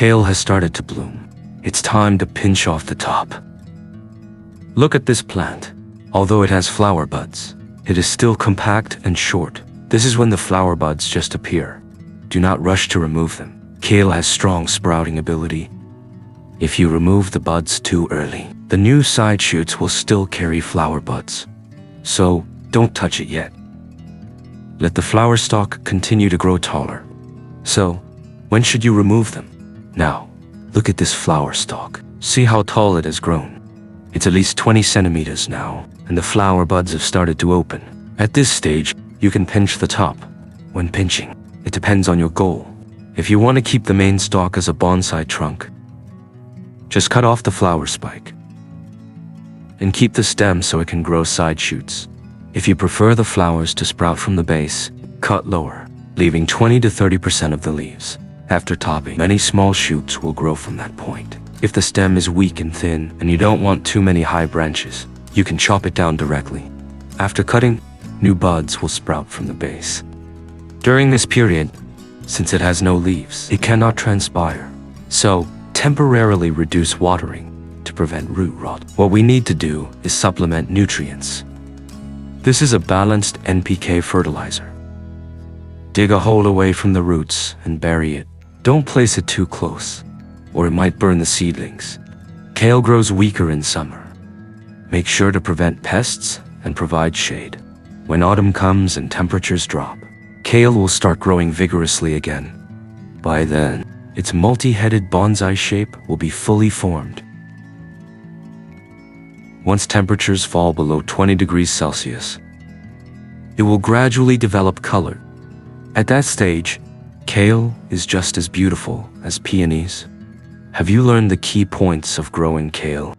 Kale has started to bloom. It's time to pinch off the top. Look at this plant. Although it has flower buds, it is still compact and short. This is when the flower buds just appear. Do not rush to remove them. Kale has strong sprouting ability. If you remove the buds too early, the new side shoots will still carry flower buds. So, don't touch it yet. Let the flower stalk continue to grow taller. So, when should you remove them? Now, look at this flower stalk. See how tall it has grown. It's at least 20 centimeters now, and the flower buds have started to open. At this stage, you can pinch the top. When pinching, it depends on your goal. If you want to keep the main stalk as a bonsai trunk, just cut off the flower spike and keep the stem so it can grow side shoots. If you prefer the flowers to sprout from the base, cut lower, leaving 20 to 30% of the leaves. After topping, many small shoots will grow from that point. If the stem is weak and thin and you don't want too many high branches, you can chop it down directly. After cutting, new buds will sprout from the base. During this period, since it has no leaves, it cannot transpire. So, temporarily reduce watering to prevent root rot. What we need to do is supplement nutrients. This is a balanced NPK fertilizer. Dig a hole away from the roots and bury it. Don't place it too close, or it might burn the seedlings. Kale grows weaker in summer. Make sure to prevent pests and provide shade. When autumn comes and temperatures drop, kale will start growing vigorously again. By then, its multi-headed bonsai shape will be fully formed. Once temperatures fall below 20 degrees Celsius, it will gradually develop color. At that stage, kale is just as beautiful as peonies. Have you learned the key points of growing kale?